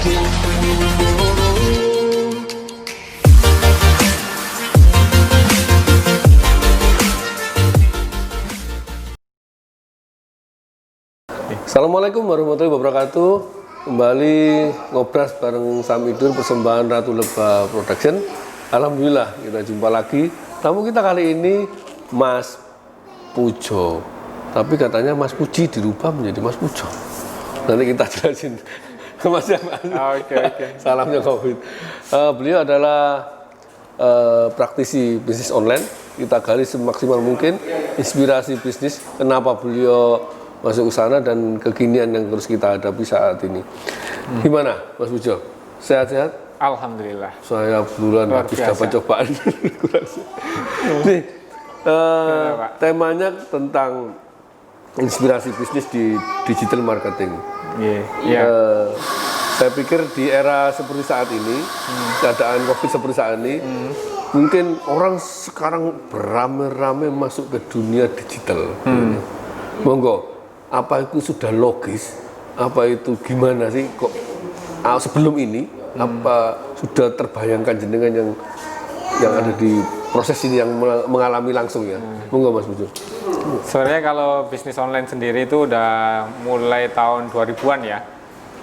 Assalamualaikum warahmatullahi wabarakatuh. Kembali ngobras bareng Samidur persembahan Ratu Lebah Production. Alhamdulillah kita jumpa lagi. Tamu kita kali ini Mas Pujo. Tapi katanya Mas Puji dirubah menjadi Mas Pujo. Nanti kita jelasin. Mas Oke. Salamnya COVID. Beliau adalah praktisi bisnis online. Kita gali semaksimal mungkin inspirasi bisnis. Kenapa beliau masuk ke sana dan kekinian yang terus kita hadapi saat ini. Gimana Mas Pujo? Sehat-sehat? Alhamdulillah. Saya bulan habis dapat cobaan. Nih, temanya tentang inspirasi bisnis di digital marketing. Saya pikir di era seperti saat ini, keadaan COVID seperti saat ini, mungkin orang sekarang beramai-ramai masuk ke dunia digital. Monggo. Apa itu sudah logis? Apa itu gimana sih kok sebelum ini apa sudah terbayangkan jenengan yang ada di proses ini yang mengalami langsung ya? Monggo Mas Pujo. Sebenarnya kalau bisnis online sendiri itu udah mulai tahun 2000-an ya.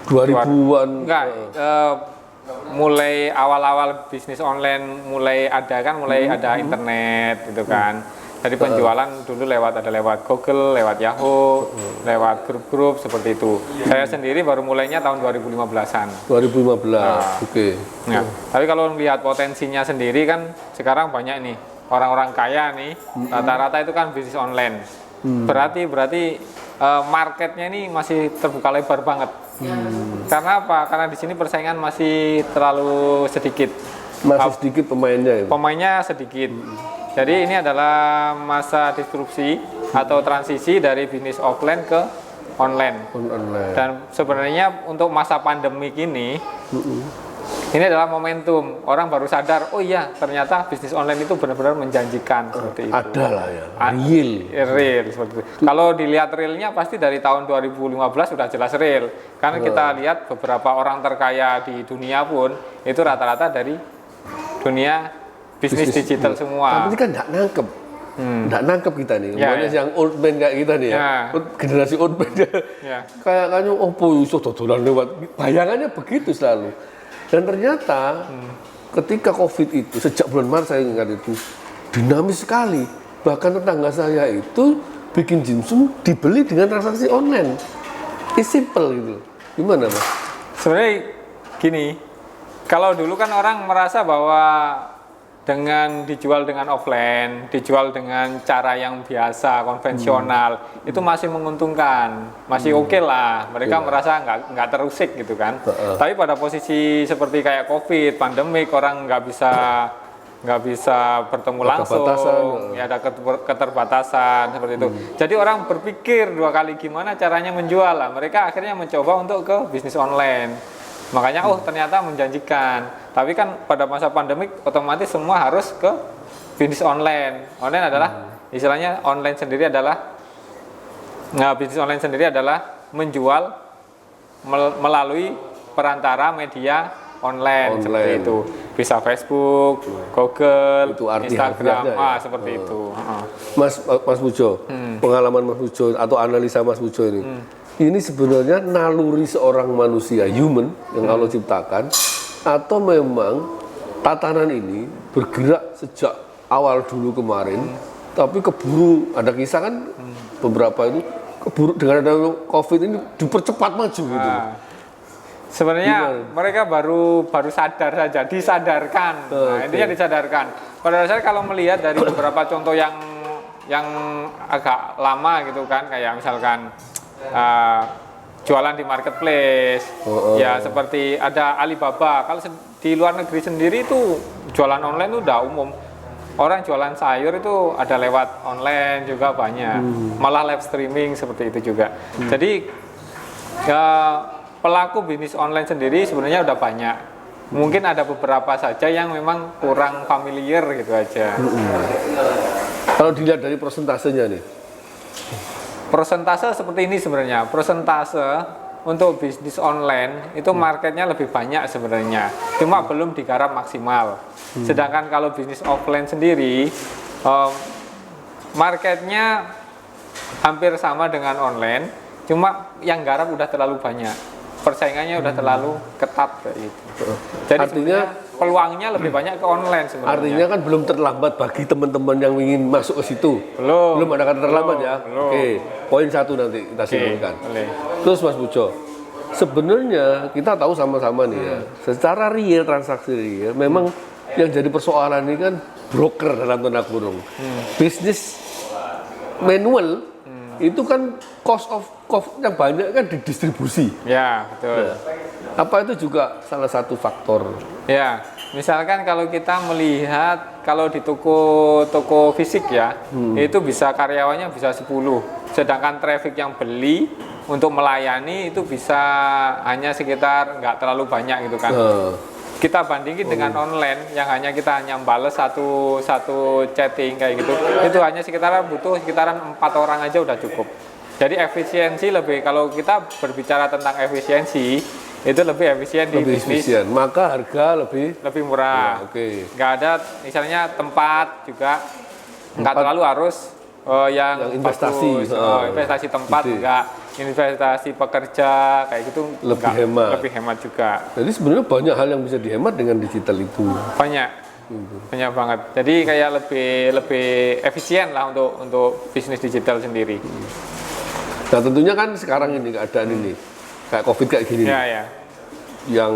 2000-an? Enggak, mulai awal-awal bisnis online mulai ada internet gitu kan. Jadi penjualan dulu lewat Google, lewat Yahoo, lewat grup-grup seperti itu. Saya sendiri baru mulainya tahun 2015-an. 2015, oke. Nah, tapi kalau melihat potensinya sendiri kan sekarang banyak nih orang-orang kaya nih, rata-rata itu kan bisnis online. Berarti marketnya ini masih terbuka lebar banget. Karena apa? Karena di sini persaingan masih terlalu sedikit. Masih sedikit pemainnya ya? Pemainnya sedikit. Jadi ini adalah masa disrupsi atau transisi dari bisnis offline ke online. Dan sebenarnya untuk masa pandemik ini adalah momentum. Orang baru sadar, oh iya ternyata bisnis online itu benar-benar menjanjikan seperti itu. Ada lah ya, real seperti itu. Kalau dilihat realnya pasti dari tahun 2015 sudah jelas real. Karena kita lihat beberapa orang terkaya di dunia pun itu rata-rata dari dunia bisnis digital semua. Tapi ini kan nggak nangkep kita nih. Makanya yang old man kayak kita nih ya. Generasi old man kayaknya iso dodolan lewat. Bayangannya begitu selalu. Dan ternyata ketika COVID itu sejak bulan Maret saya ingat itu dinamis sekali. Bahkan tetangga saya itu bikin dimsum dibeli dengan transaksi online. It's simple gitu. Gimana Mas? Sebenarnya gini, kalau dulu kan orang merasa bahwa dengan dijual dengan offline, dijual dengan cara yang biasa, konvensional, itu masih menguntungkan, masih oke lah. Mereka merasa nggak terusik gitu kan. Tapi pada posisi seperti kayak COVID, pandemik, orang nggak bisa bertemu langsung, ya ada keterbatasan seperti itu. Jadi orang berpikir dua kali gimana caranya menjual lah. Mereka akhirnya mencoba untuk ke bisnis online. Makanya ternyata menjanjikan. Tapi kan pada masa pandemik otomatis semua harus ke bisnis online. Online adalah istilahnya bisnis online sendiri adalah menjual melalui perantara media online. Seperti itu. Bisa Facebook, Google, itu Instagram, seperti itu. Mas Pujo, pengalaman Mas Pujo atau analisa Mas Pujo ini. Ini sebenarnya naluri seorang manusia, human, yang Allah ciptakan, atau memang tatanan ini bergerak sejak awal dulu kemarin, tapi keburu, ada kisah kan, beberapa itu, keburu dengan ada COVID ini dipercepat maju gitu. Sebenarnya mereka baru sadar saja, disadarkan. Intinya disadarkan. Pada dasarnya kalau melihat dari beberapa contoh yang agak lama gitu kan, kayak misalkan jualan di marketplace, ya seperti ada Alibaba. Kalau di luar negeri sendiri itu jualan online itu udah umum. Orang jualan sayur itu ada lewat online juga banyak, malah live streaming seperti itu juga. Jadi pelaku bisnis online sendiri sebenarnya udah banyak. Mungkin ada beberapa saja yang memang kurang familiar gitu aja. Kalau dilihat dari persentasenya nih, persentase seperti ini sebenarnya. Persentase untuk bisnis online itu marketnya lebih banyak sebenarnya, cuma belum digarap maksimal. Sedangkan kalau bisnis offline sendiri, marketnya hampir sama dengan online, cuma yang garap udah terlalu banyak, persaingannya udah terlalu ketat kayak gitu. Jadi Artinya peluangnya lebih banyak ke online sebenarnya. Artinya kan belum terlambat bagi teman-teman yang ingin masuk ke situ. Belum ada kata terlambat ya. Belum. Oke, poin 1 nanti kita simpulkan. Terus Mas Pujo, sebenarnya kita tahu sama-sama nih ya, secara real, transaksi real, memang yang jadi persoalan ini kan broker dalam tanda kurung. Bisnis manual itu kan cost yang banyak kan di distribusi. Ya, betul. Nah, apa itu juga salah satu faktor? Ya, misalkan kalau kita melihat kalau di toko fisik ya, itu bisa karyawannya bisa 10. Sedangkan traffic yang beli untuk melayani itu bisa hanya sekitar nggak terlalu banyak gitu kan. Kita bandingin dengan online yang kita hanya bales satu chatting kayak gitu, itu hanya butuh sekitaran 4 orang aja udah cukup. Jadi efisiensi lebih, kalau kita berbicara tentang efisiensi itu lebih efisien di bisnis, maka harga lebih murah. Nggak ada misalnya tempat juga nggak terlalu harus yang investasi investasi tempat enggak, investasi pekerja kayak gitu lebih hemat juga. Jadi sebenarnya banyak hal yang bisa dihemat dengan digital itu. Banyak banget. Jadi kayak lebih efisien lah untuk bisnis digital sendiri. Nah tentunya kan sekarang ini keadaan ini kayak COVID kayak gini, yang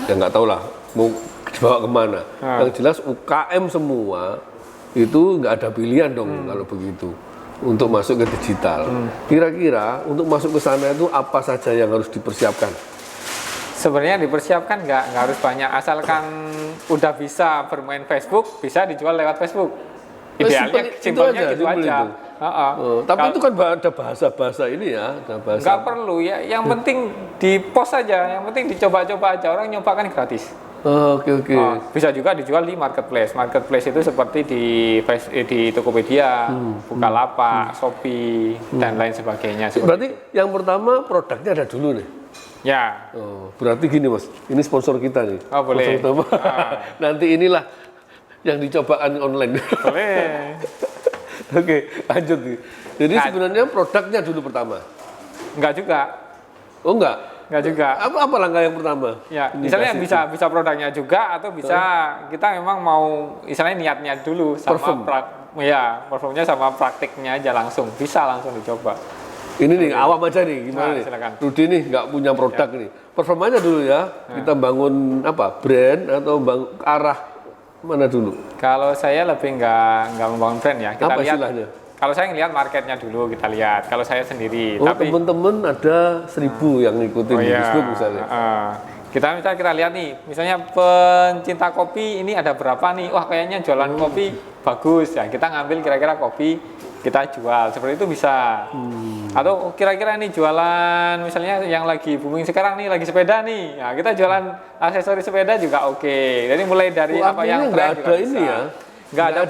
nggak tahu lah mau dibawa kemana. Yang jelas UKM semua itu nggak ada pilihan dong kalau begitu untuk masuk ke digital. Kira-kira untuk masuk ke sana itu apa saja yang harus dipersiapkan? Sebenarnya dipersiapkan nggak harus banyak, asalkan udah bisa bermain Facebook, bisa dijual lewat Facebook. Idealnya simpelnya gitu aja. Tapi itu kan ada bahasa-bahasa ini ya, ada bahasa. Nggak perlu ya, yang penting di post aja, yang penting dicoba-coba aja, orang nyoba kan gratis. Oke. Bisa juga dijual di marketplace. Marketplace itu seperti di Tokopedia, Bukalapak, Shopee, dan lain sebagainya. Berarti yang pertama produknya ada dulu nih. Ya. Berarti gini Mas, ini sponsor kita nih. Boleh. Nanti inilah yang dicobaan online. Boleh. Oke, lanjut nih. Jadi sebenarnya produknya dulu pertama. Enggak juga. Oh enggak juga. Apa langkah yang pertama? Ya, misalnya bisa produknya juga, atau bisa kita memang mau misalnya niat dulu sama performnya sama praktiknya aja langsung dicoba. Ini nih awam aja nih, gimana nih? Silakan. Rudi nih nggak punya produk nih. Performanya dulu ya. Kita bangun brand atau arah mana dulu? Kalau saya lebih nggak membangun brand ya. Kita apa lihat istilahnya? Kalau saya ngelihat marketnya dulu, kita lihat. Kalau saya sendiri, tapi teman-teman ada 1.000 yang ngikutin di Facebook misalnya. Kita lihat nih, misalnya pencinta kopi ini ada berapa nih? Wah kayaknya jualan kopi bagus ya. Kita ngambil kira-kira kopi kita jual, seperti itu bisa. Atau kira-kira ini jualan misalnya yang lagi booming sekarang nih, lagi sepeda nih. Nah, kita jualan aksesoris sepeda juga oke. Jadi mulai dari apa yang tren juga bisa. Ya? Nggak ada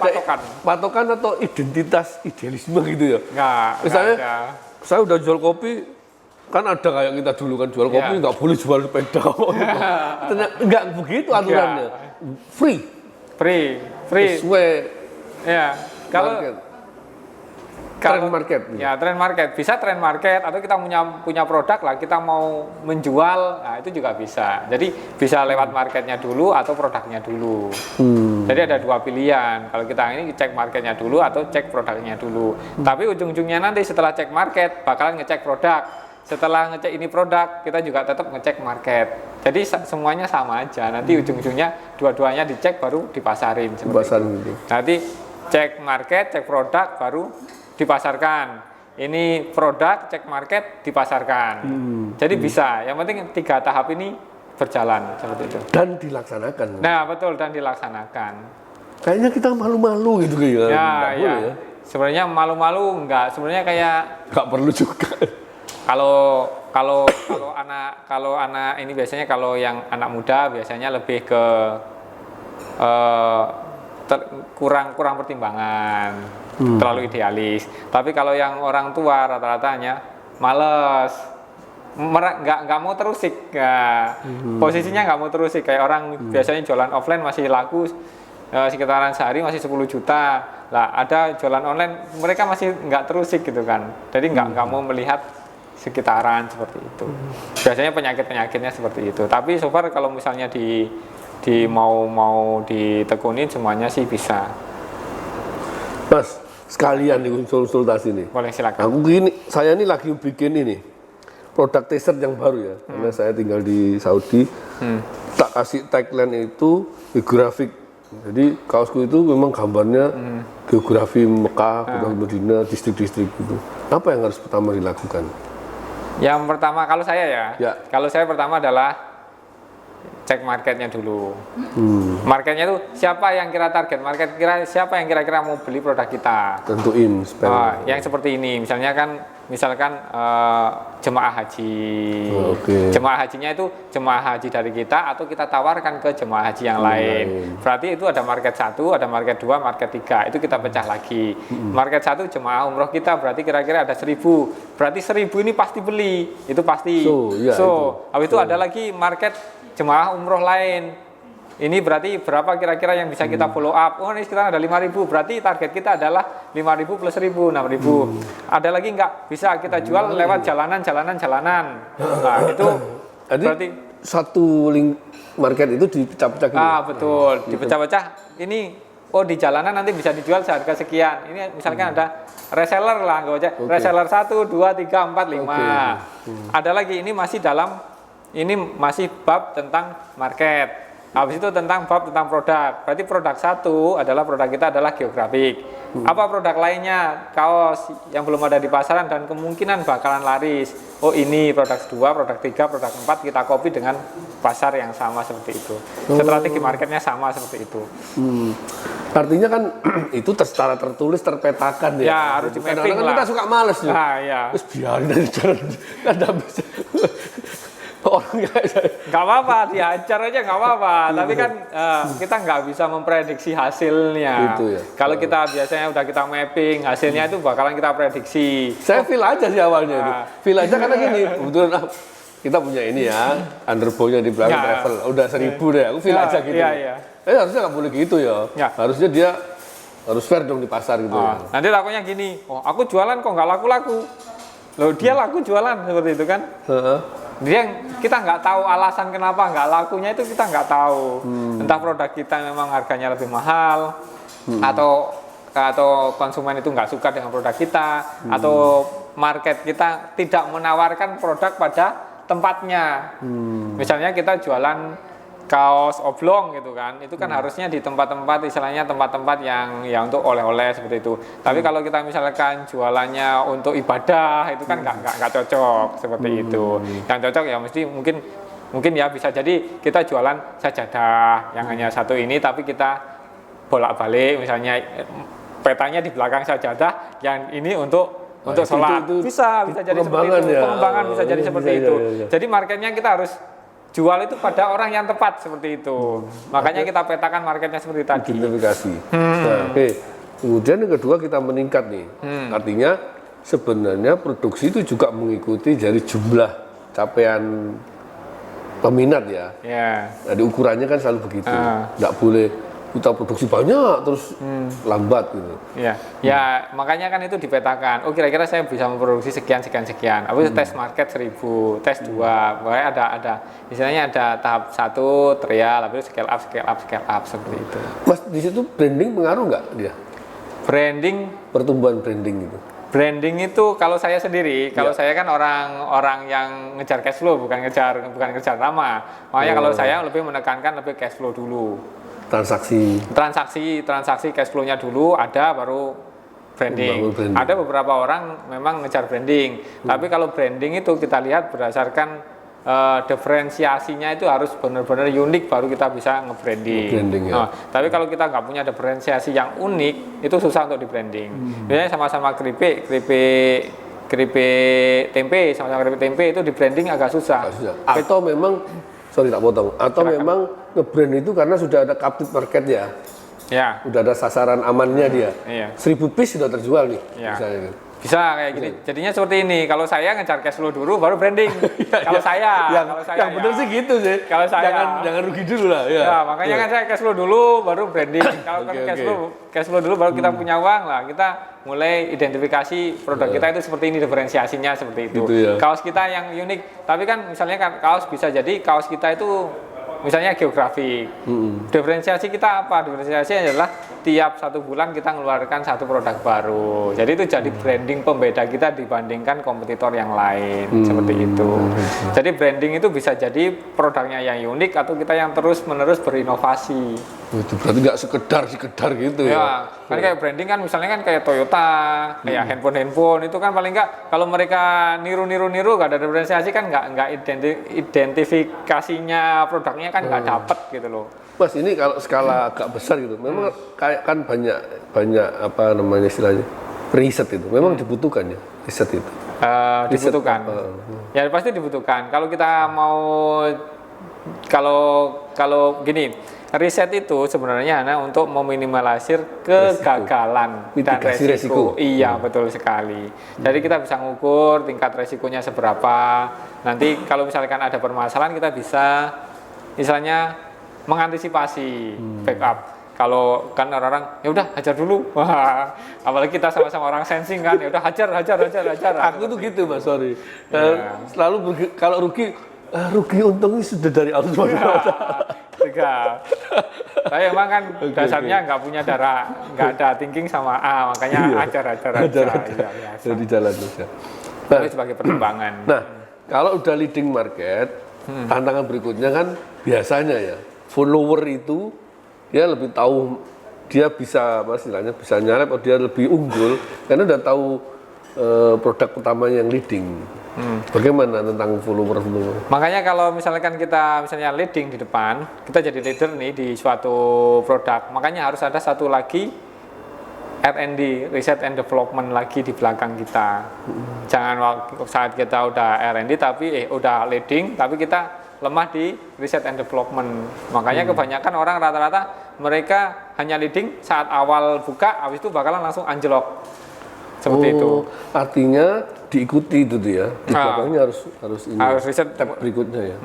patokan atau identitas idealisme gitu ya? Misalnya saya udah jual kopi, kan ada kayak kita dulu kan jual kopi nggak boleh jual sepeda. Nggak begitu aturannya. Free. Sesuai. Ya. Kalau trend market bisa trend market, atau kita punya produk lah, kita mau menjual, nah itu juga bisa. Jadi bisa lewat marketnya dulu atau produknya dulu. Jadi ada 2 pilihan. Kalau kita ini cek marketnya dulu atau cek produknya dulu. Tapi ujung-ujungnya nanti setelah cek market bakalan ngecek produk. Setelah ngecek ini produk, kita juga tetap ngecek market. Jadi semuanya sama aja. Nanti ujung-ujungnya dua-duanya dicek baru dipasarin. Nanti cek market, cek produk baru dipasarkan. Ini produk, cek market, dipasarkan. Jadi bisa. Yang penting 3 tahap ini berjalan seperti itu. Dan dilaksanakan. Nah, betul, dan dilaksanakan. Kayaknya kita malu-malu gitu ya. Sebenarnya malu-malu enggak. Sebenarnya kayak enggak perlu juga. Kalau anak ini biasanya, kalau yang anak muda biasanya lebih ke kurang pertimbangan. Terlalu idealis. Tapi kalau yang orang tua rata-ratanya males nggak mau terusik, posisinya nggak mau terusik. Kayak orang biasanya jualan offline masih laku sekitaran sehari masih 10 juta. Lah ada jualan online mereka masih nggak terusik gitu kan. Jadi nggak mau melihat sekitaran seperti itu. Biasanya penyakitnya seperti itu. Tapi so far kalau misalnya di mau ditekunin semuanya sih bisa. Mas, sekalian nih konsultasi nih. Boleh, silakan. Saya ini lagi bikin ini produk t-shirt yang baru ya, karena saya tinggal di Saudi. Tak kasih tagline itu geografik. Jadi kaosku itu memang gambarnya geografi Mekah, Madinah, distrik-distrik gitu. Apa yang harus pertama dilakukan? Yang pertama kalau saya kalau saya pertama adalah cek marketnya dulu. Marketnya itu siapa yang kira target market, siapa yang kira-kira mau beli produk kita. Tentuin yang seperti ini, misalkan jemaah haji. Jemaah hajinya itu jemaah haji dari kita atau kita tawarkan ke jemaah haji yang lain. Berarti itu ada market 1, ada market 2, market 3. Itu kita pecah lagi. Market 1 jemaah umroh kita berarti kira-kira ada 1000. Berarti 1000 ini pasti beli. Itu pasti. Habis itu ada lagi market jemaah umroh lain. Ini berarti berapa kira-kira yang bisa kita follow up? Oh, ini sekitar ada 5.000. Berarti target kita adalah 5.000 plus 1.000, 6.000. Ada lagi nggak? Bisa kita jual lewat jalanan. Nah, itu berarti satu link market itu dipecah-pecah gitu. Betul, dipecah-pecah. Ini di jalanan nanti bisa dijual seharga sekian. Ini misalkan ada reseller lah, nggak aja. Reseller 1, 2, 3, 4, 5. Ada lagi ini masih bab tentang market. Habis itu tentang bab tentang produk. Berarti produk 1 adalah produk kita adalah geografik. Apa produk lainnya? Kaos yang belum ada di pasaran dan kemungkinan bakalan laris. Oh, ini produk 2, produk 3, produk 4 kita copy dengan pasar yang sama seperti itu. Strategi marketnya sama seperti itu. Artinya kan itu secara tertulis terpetakan ya. Ya, harus di mapping lah. Kita suka males nih. Terus biarin dari jalan kan bisa. Orang nggak apa-apa, dihajar aja nggak apa-apa. Tapi kan kita nggak bisa memprediksi hasilnya. Kalau kita biasanya udah kita mapping hasilnya itu bakalan kita prediksi. Saya feel aja sih awalnya itu. Feel aja karena gini, kebetulan kita punya ini ya, underbow-nya di belakang travel. Udah 1.000 deh, aku feel aja gitu. Harusnya nggak boleh gitu ya. Harusnya dia harus fair dong di pasar gitu. Nanti takutnya gini, aku jualan kok nggak laku-laku. Loh, dia laku jualan seperti itu kan? Kita nggak tahu alasan kenapa nggak lakunya, itu kita nggak tahu. Entah produk kita memang harganya lebih mahal, atau konsumen itu nggak suka dengan produk kita, atau market kita tidak menawarkan produk pada tempatnya. Misalnya kita jualan kaos oblong gitu kan, itu kan harusnya di tempat-tempat istilahnya tempat-tempat yang untuk oleh-oleh seperti itu. Tapi kalau kita misalkan jualannya untuk ibadah, itu kan nggak cocok seperti itu. Yang cocok ya mesti mungkin ya bisa jadi kita jualan sajadah yang hanya satu ini, tapi kita bolak-balik misalnya petanya di belakang sajadah, yang ini untuk sholat. Bisa jadi seperti itu. Pengembangan bisa jadi seperti itu. Jadi marketnya kita harus jual itu pada orang yang tepat seperti itu. Makanya kita petakan marketnya seperti tadi. Identifikasi. Kemudian yang kedua kita meningkat nih. Artinya sebenarnya produksi itu juga mengikuti dari jumlah capaian peminat ya. Jadi ukurannya kan selalu begitu. Nggak boleh kita produksi banyak terus lambat gitu. Ya makanya kan itu dipetakan. Oh, kira-kira saya bisa memproduksi sekian. Habis tes market 1.000, tes 2. Pokoknya ada misalnya ada tahap 1 trial, habis scale up seperti itu. Mas, di situ branding pengaruh nggak dia? Pertumbuhan branding itu. Branding itu kalau saya sendiri, kalau saya kan orang yang ngejar cash flow, bukan ngejar nama. Makanya kalau saya lebih menekankan lebih cash flow dulu. Transaksi cash flow-nya dulu ada, baru branding. Ada beberapa orang memang ngejar branding. Tapi kalau branding itu kita lihat berdasarkan diferensiasinya itu harus benar-benar unik, baru kita bisa nge-branding. Tapi kalau kita nggak punya diferensiasi yang unik, itu susah untuk di-branding. Biasanya sama-sama keripik tempe itu di-branding agak susah. Atau memang tak potong. Atau memang nge-brand itu karena sudah ada captive market ya. Udah ada sasaran amannya dia. 1.000 piece sudah terjual nih. Misalnya gitu. Bisa kayak gini. Jadinya seperti ini. Kalau saya ngejar cash flow dulu, baru branding. Kalau saya, yang bener sih gitu sih. Kalau saya, jangan rugi dulu lah. Ya, ya makanya kan saya cash flow dulu, baru branding. Kalau kan cash flow dulu, baru kita punya uang lah. Kita mulai identifikasi produk kita itu seperti ini, diferensiasinya seperti itu. Gitu ya. Kaos kita yang unik. Tapi kan misalnya kan kaos bisa jadi kaos kita itu misalnya geografi. Diferensiasi kita apa? Diferensiasi adalah tiap 1 bulan kita mengeluarkan satu produk baru. Jadi itu jadi branding pembeda kita dibandingkan kompetitor yang lain. Seperti itu. Jadi branding itu bisa jadi produknya yang unik atau kita yang terus-menerus berinovasi. Itu berarti nggak sekedar gitu ya. Ya, kan kayak branding kan misalnya kan kayak Toyota, kayak handphone itu kan paling nggak kalau mereka niru nggak ada diferensiasi kan nggak identifikasinya produknya kan nggak dapet gitu loh. Mas, ini kalau skala agak besar gitu, memang kayak kan banyak apa namanya istilahnya riset itu, memang dibutuhkan ya riset itu. Dibutuhkan. Ya pasti dibutuhkan. Kalau kita mau kalau gini, riset itu sebenarnya hanya untuk meminimalisir kegagalan dan resiko. Iya, betul sekali. Jadi kita bisa ngukur tingkat resikonya seberapa. Nanti kalau misalkan ada permasalahan kita bisa misalnya mengantisipasi backup. Kalau kan orang-orang ya udah hajar dulu. Wah, apalagi kita sama-sama orang sensing kan, ya udah hajar. Aku tuh gitu, Mas, sorry. Selalu kalau rugi untungnya sudah dari Allah SWT. Saya emang kan dasarnya nggak punya darah, nggak ada thinking sama A, makanya ajar. Jadi jalan aja. Nah, itu sebagai pertimbangan. Nah, kalau udah leading market, tantangan berikutnya kan biasanya ya follower itu dia lebih tahu, dia bisa istilahnya bisa nyalep atau dia lebih unggul karena udah tahu produk utamanya yang leading. Bagaimana tentang follower? Makanya kalau misalkan kita misalnya leading di depan, kita jadi leader nih di suatu produk, makanya harus ada satu lagi R&D, Research and Development lagi di belakang kita. Jangan saat kita udah R&D tapi udah leading tapi kita lemah di Research and Development. Makanya kebanyakan orang rata-rata mereka hanya leading saat awal buka, habis itu bakalan langsung anjlok. Seperti itu. Artinya diikuti itu ya. Di belakangnya harus riset berikutnya ya.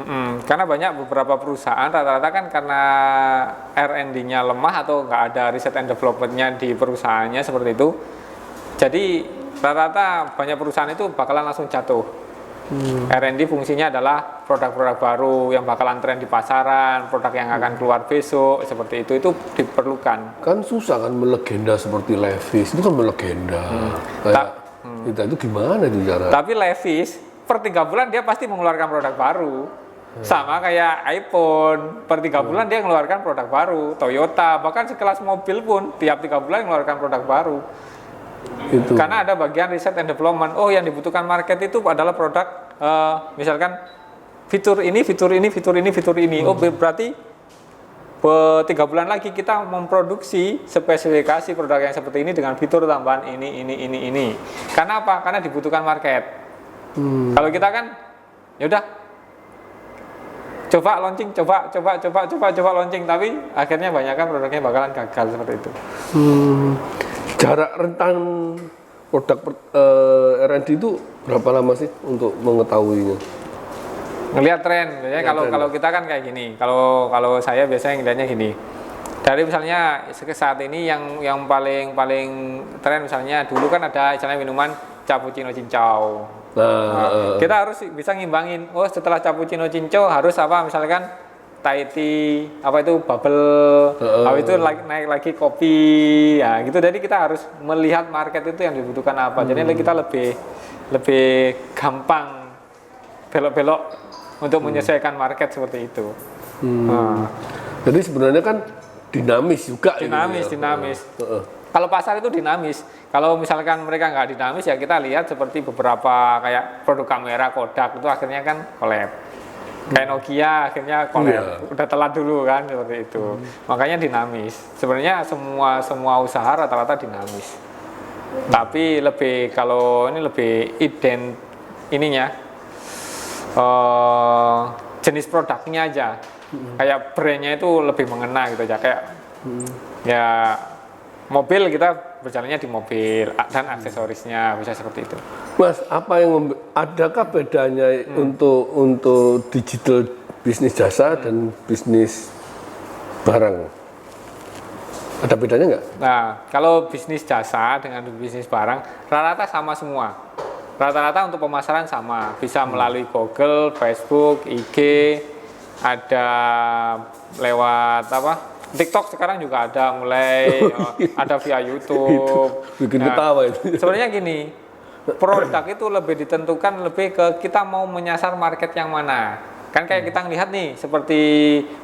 Karena banyak beberapa perusahaan rata-rata kan karena R&D-nya lemah atau nggak ada riset and development-nya di perusahaannya seperti itu. Jadi rata-rata banyak perusahaan itu bakalan langsung jatuh. R&D fungsinya adalah produk-produk baru yang bakalan tren di pasaran, produk yang akan keluar besok, seperti itu diperlukan. Kan susah kan melegenda seperti Levi's, itu kan melegenda. Kita itu gimana itu cara? Tapi Levi's per 3 bulan dia pasti mengeluarkan produk baru. Sama kayak iPhone, per 3 bulan dia mengeluarkan produk baru. Toyota, bahkan sekelas mobil pun tiap 3 bulan mengeluarkan produk baru. Itu. Karena ada bagian riset and development. Oh, yang dibutuhkan market itu adalah produk misalkan fitur ini. Oh, berarti 3 bulan lagi kita memproduksi spesifikasi produk yang seperti ini dengan fitur tambahan ini. Karena apa? Karena dibutuhkan market. Kalau kita kan ya udah coba launching, coba launching, tapi akhirnya banyak kan produknya bakalan gagal seperti itu. Jarak rentang produk R&D itu berapa lama sih untuk mengetahuinya? Ngelihat tren, biasanya kalau kita kan kayak gini. Kalau saya biasanya ngelihatnya gini. Dari misalnya saat ini yang paling tren misalnya dulu kan ada misalnya minuman cappuccino cincau. Kita harus bisa ngimbangin. Oh, setelah cappuccino cincau harus apa misalkan Thai tea, apa itu bubble, itu naik lagi kopi, ya gitu. Jadi kita harus melihat market itu yang dibutuhkan apa. Jadi kita lebih gampang belok-belok untuk menyesuaikan market seperti itu. Jadi sebenarnya kan dinamis juga. Dinamis. Kalau pasar itu dinamis. Kalau misalkan mereka nggak dinamis ya kita lihat seperti beberapa kayak produk kamera Kodak itu akhirnya kan collab. Kayak Nokia akhirnya udah telat dulu kan seperti itu. Makanya dinamis. Sebenarnya semua usaha rata-rata dinamis. Tapi kalau ini lebih jenis produknya aja. Kayak brandnya itu lebih mengena gitu aja. Kayak ya mobil kita berjalannya di mobil dan aksesorisnya bisa seperti itu. Mas, adakah bedanya untuk digital bisnis jasa dan bisnis barang? Ada bedanya nggak? Nah, kalau bisnis jasa dengan bisnis barang, rata-rata sama semua. Rata-rata untuk pemasaran sama, bisa melalui Google, Facebook, IG, ada lewat TikTok sekarang juga ada mulai, ada via YouTube. Bikin ketawa itu. Sebenarnya gini, produk itu lebih ditentukan lebih ke kita mau menyasar market yang mana. Kan kayak kita ngelihat nih, seperti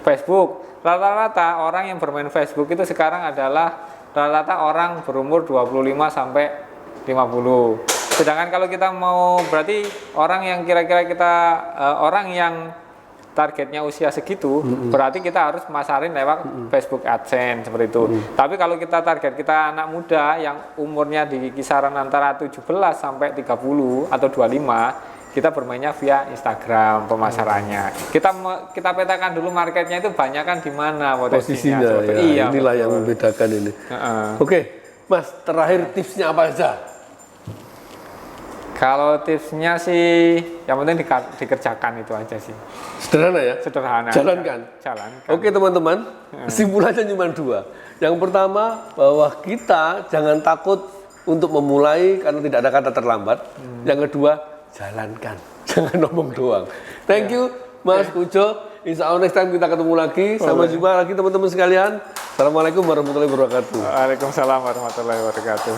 Facebook, rata-rata orang yang bermain Facebook itu sekarang adalah rata-rata orang berumur 25 sampai 50. Sedangkan kalau kita mau berarti orang yang kira-kira orang yang targetnya usia segitu, berarti kita harus masarin lewat Facebook AdSense seperti itu. Tapi kalau kita target kita anak muda yang umurnya di kisaran antara 17 sampai 30 atau 25, kita bermainnya via Instagram pemasarannya. Kita petakan dulu marketnya itu banyak kan di mana posisinya. Ya, iya, inilah betul. yang membedakan ini. Oke, Mas, terakhir tipsnya apa aja? Kalau tipsnya sih, yang penting dikerjakan itu aja sih. Sederhana ya? Sederhana. Jalankan. Oke teman-teman, kesimpulannya cuma 2. Yang pertama, bahwa kita jangan takut untuk memulai karena tidak ada kata terlambat. Yang kedua, jalankan, jangan ngomong doang. Thank you Mas Pujo. Insya Allah next time kita ketemu lagi. Sampai jumpa lagi teman-teman sekalian. Assalamualaikum warahmatullahi wabarakatuh. Waalaikumsalam warahmatullahi wabarakatuh.